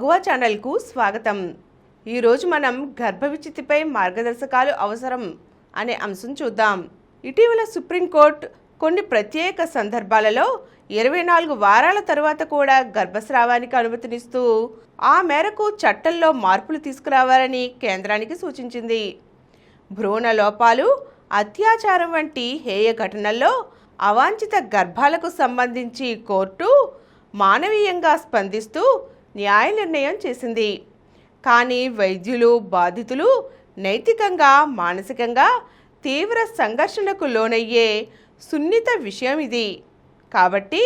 మగువ ఛానల్కు స్వాగతం. ఈరోజు మనం గర్భవిచ్ఛిత్తిపై మార్గదర్శకాలు అవసరం అనే అంశం చూద్దాం. ఇటీవల సుప్రీంకోర్టు కొన్ని ప్రత్యేక సందర్భాలలో 24 వారాల తర్వాత కూడా గర్భస్రావానికి అనుమతినిస్తూ ఆ మేరకు చట్టంలో మార్పులు తీసుకురావాలని కేంద్రానికి సూచించింది. భ్రూణ లోపాలు, అత్యాచారం వంటి హేయ ఘటనల్లో అవాంఛిత గర్భాలకు సంబంధించి కోర్టు మానవీయంగా స్పందిస్తూ న్యాయ నిర్ణయం చేసింది. కానీ వైద్యులు, బాధితులు నైతికంగా, మానసికంగా తీవ్ర సంఘర్షణకు లోనయ్యే సున్నిత విషయం ఇది. కాబట్టి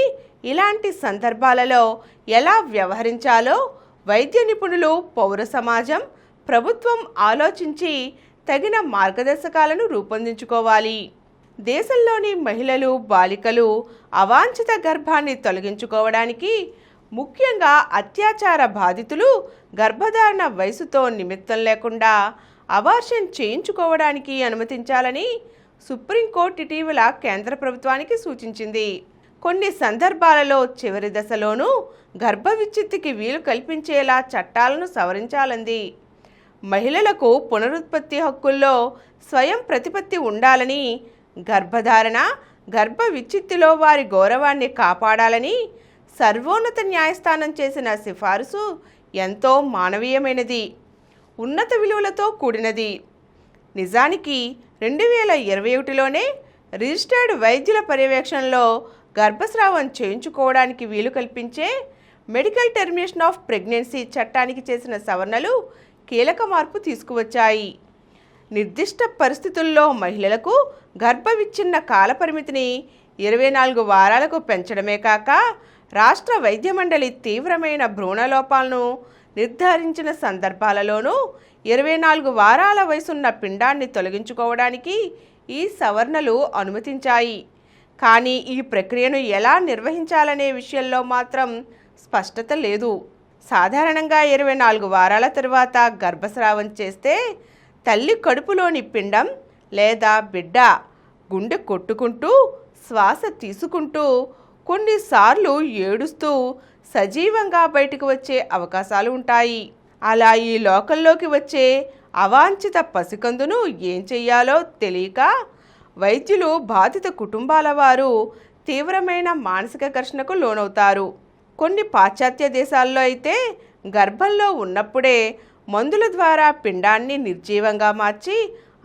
ఇలాంటి సందర్భాలలో ఎలా వ్యవహరించాలో వైద్య నిపుణులు, పౌర సమాజం, ప్రభుత్వం ఆలోచించి తగిన మార్గదర్శకాలను రూపొందించుకోవాలి. దేశంలోని మహిళలు, బాలికలు అవాంఛిత గర్భాన్ని తొలగించుకోవడానికి, ముఖ్యంగా అత్యాచార బాధితులు గర్భధారణ వయసుతో నిమిత్తం లేకుండా అబార్షన్ చేయించుకోవడానికి అనుమతించాలని సుప్రీంకోర్టు ఇటీవల కేంద్ర ప్రభుత్వానికి సూచించింది. కొన్ని సందర్భాలలో చివరి దశలోనూ గర్భవిచ్ఛిత్తికి వీలు కల్పించేలా చట్టాలను సవరించాలంది. మహిళలకు పునరుత్పత్తి హక్కుల్లో స్వయం ప్రతిపత్తి ఉండాలని, గర్భధారణ, గర్భ విచ్ఛిత్తిలో వారి గౌరవాన్ని కాపాడాలని సర్వోన్నత న్యాయస్థానం చేసిన సిఫారసు ఎంతో మానవీయమైనది, ఉన్నత విలువలతో కూడినది. నిజానికి 2021లోనే రిజిస్టర్డ్ వైద్యుల పర్యవేక్షణలో గర్భస్రావం చేయించుకోవడానికి వీలు కల్పించే మెడికల్ టెర్మినేషన్ ఆఫ్ ప్రెగ్నెన్సీ చట్టానికి చేసిన సవరణలు కీలక మార్పు తీసుకువచ్చాయి. నిర్దిష్ట పరిస్థితుల్లో మహిళలకు గర్భవిచ్ఛిన్న కాలపరిమితిని 24 వారాలకు పెంచడమే కాక, రాష్ట్ర వైద్య మండలి తీవ్రమైన భ్రూణలోపాలను నిర్ధారించిన సందర్భాలలోనూ 24 వారాల వయసున్న పిండాన్ని తొలగించుకోవడానికి ఈ సవరణలు అనుమతించాయి. కానీ ఈ ప్రక్రియను ఎలా నిర్వహించాలనే విషయంలో మాత్రం స్పష్టత లేదు. సాధారణంగా 24 వారాల తర్వాత గర్భస్రావం చేస్తే తల్లి కడుపులోని పిండం లేదా బిడ్డ గుండె కొట్టుకుంటూ, శ్వాస తీసుకుంటూ, కొన్నిసార్లు ఏడుస్తూ సజీవంగా బయటకు వచ్చే అవకాశాలు ఉంటాయి. అలా ఈ లోకంలోకి వచ్చే అవాంఛిత పసికందును ఏం చెయ్యాలో తెలియక వైద్యులు, బాధిత కుటుంబాల వారు తీవ్రమైన మానసిక ఘర్షణకు లోనవుతారు. కొన్ని పాశ్చాత్య దేశాల్లో అయితే గర్భంలో ఉన్నప్పుడే మందుల ద్వారా పిండాన్ని నిర్జీవంగా మార్చి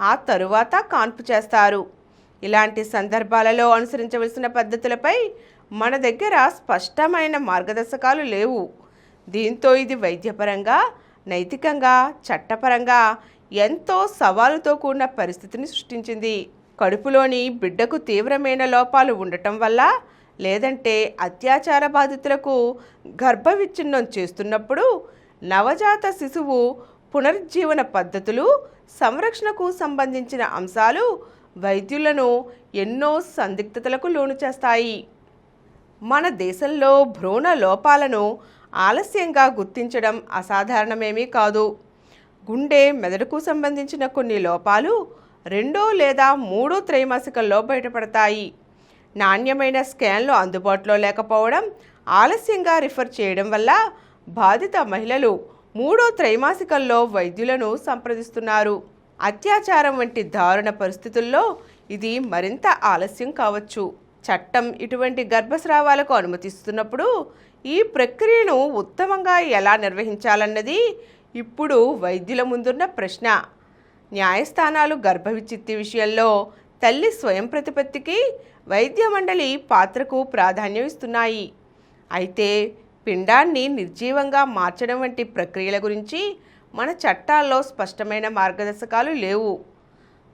ఆ తరువాత కాన్పు చేస్తారు. ఇలాంటి సందర్భాలలో అనుసరించవలసిన పద్ధతులపై మన దగ్గర స్పష్టమైన మార్గదర్శకాలు లేవు. దీంతో ఇది వైద్యపరంగా, నైతికంగా, చట్టపరంగా ఎంతో సవాలుతో కూడిన పరిస్థితిని సృష్టించింది. కడుపులోని బిడ్డకు తీవ్రమైన లోపాలు ఉండటం వల్ల, లేదంటే అత్యాచార బాధితులకు గర్భవిచ్ఛిన్నం చేస్తున్నప్పుడు నవజాత శిశువు పునరుజ్జీవన పద్ధతులు, సంరక్షణకు సంబంధించిన అంశాలు వైద్యులను ఎన్నో సందిగ్ధతలకు లోను చేస్తాయి. మన దేశంలో భ్రూణ లోపాలను ఆలస్యంగా గుర్తించడం అసాధారణమేమీ కాదు. గుండె, మెదడుకు సంబంధించిన కొన్ని లోపాలు 2 లేదా 3 త్రైమాసికంలో బయటపడతాయి. నాణ్యమైన స్కాన్లు అందుబాటులో లేకపోవడం, ఆలస్యంగా రిఫర్ చేయడం వల్ల బాధిత మహిళలు 3వ త్రైమాసికంలో వైద్యులను సంప్రదిస్తున్నారు. అత్యాచారం వంటి దారుణ పరిస్థితుల్లో ఇది మరింత ఆలస్యం కావచ్చు. చట్టం ఇటువంటి గర్భస్రావాలకు అనుమతిస్తున్నప్పుడు ఈ ప్రక్రియను ఉత్తమంగా ఎలా నిర్వహించాలన్నది ఇప్పుడు వైద్యుల ముందున్న ప్రశ్న. న్యాయస్థానాలు గర్భవిచ్ఛిత్తి విషయంలో తల్లి స్వయం ప్రతిపత్తికి, వైద్య మండలి పాత్రకు ప్రాధాన్యం ఇస్తున్నాయి. అయితే పిండాన్ని నిర్జీవంగా మార్చడం వంటి ప్రక్రియల గురించి మన చట్టాల్లో స్పష్టమైన మార్గదర్శకాలు లేవు.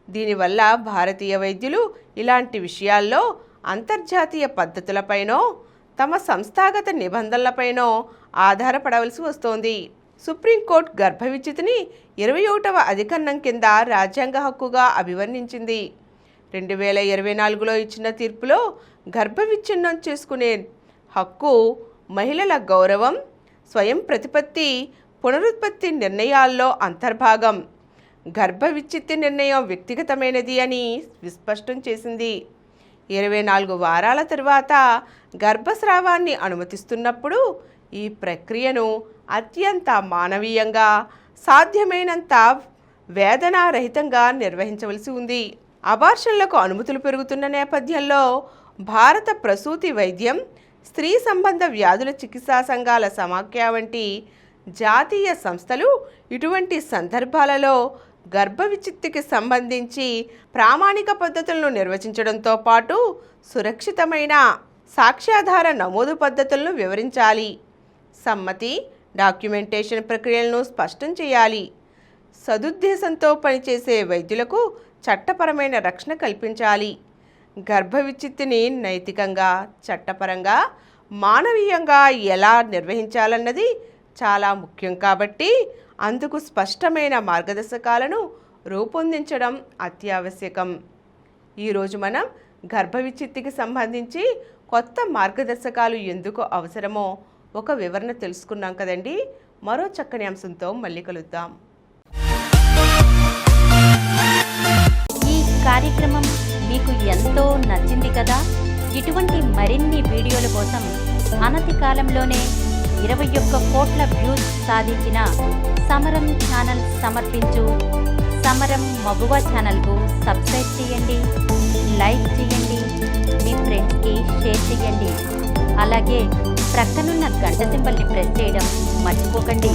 దీనివల్ల భారతీయ వైద్యులు ఇలాంటి విషయాల్లో అంతర్జాతీయ పద్ధతులపైనో, తమ సంస్థాగత నిబంధనలపైనో ఆధారపడవలసి వస్తోంది. సుప్రీంకోర్టు గర్భవిచ్ఛిత్తిని 21వ అధికరణం కింద రాజ్యాంగ హక్కుగా అభివర్ణించింది. 2024లో ఇచ్చిన తీర్పులో గర్భవిచ్ఛిన్నం చేసుకునే హక్కు మహిళల గౌరవం, స్వయం ప్రతిపత్తి, పునరుత్పత్తి నిర్ణయాల్లో అంతర్భాగం. గర్భవిచ్ఛిత్తి నిర్ణయం వ్యక్తిగతమైనది అని విస్పష్టం చేసింది. 24 వారాల తరువాత గర్భస్రావాన్ని అనుమతిస్తున్నప్పుడు ఈ ప్రక్రియను అత్యంత మానవీయంగా, సాధ్యమైనంత వేదనారహితంగా నిర్వహించవలసి ఉంది. అబార్షన్లకు అనుమతులు పెరుగుతున్న నేపథ్యంలో భారత ప్రసూతి వైద్యం, స్త్రీ సంబంధ వ్యాధుల చికిత్సా సంఘాల సమాఖ్య వంటి జాతీయ సంస్థలు ఇటువంటి సందర్భాలలో గర్భ విచ్ఛిత్తికి సంబంధించి ప్రామాణిక పద్ధతులను నిర్వచించడంతో పాటు సురక్షితమైన సాక్ష్యాధార నమోదు పద్ధతులను వివరించాలి. సమ్మతి, డాక్యుమెంటేషన్ ప్రక్రియలను స్పష్టం చేయాలి. సదుద్దేశంతో పనిచేసే వైద్యులకు చట్టపరమైన రక్షణ కల్పించాలి. గర్భ విచ్ఛిత్తిని నైతికంగా, చట్టపరంగా, మానవీయంగా ఎలా నిర్వహించాలన్నది చాలా ముఖ్యం కాబట్టి అందుకు స్పష్టమైన మార్గదర్శకాలను రూపొందించడం అత్యావశ్యకం. ఈరోజు మనం గర్భ విచ్ఛిత్తికి సంబంధించి కొత్త మార్గదర్శకాలు ఎందుకు అవసరమో ఒక వివరణ తెలుసుకున్నాం కదండి. మరో చక్కని అంశంతో మళ్ళీ కలుద్దాం. ఈ కార్యక్రమం మీకు ఎంతో నచ్చింది కదా. ఇటువంటి మరిన్ని వీడియోల కోసం అనతి కాలంలోనే 21 కోట్ల వ్యూస్ సాధించిన సమరం ఛానల్ సమర్పించు సమరం మగువ ఛానల్కు సబ్స్క్రైబ్ చేయండి, లైక్ చేయండి, మీ ఫ్రెండ్స్కి షేర్ చేయండి. అలాగే ప్రక్కనున్న గంట సింబల్ని ప్రెస్ చేయడం మర్చిపోకండి.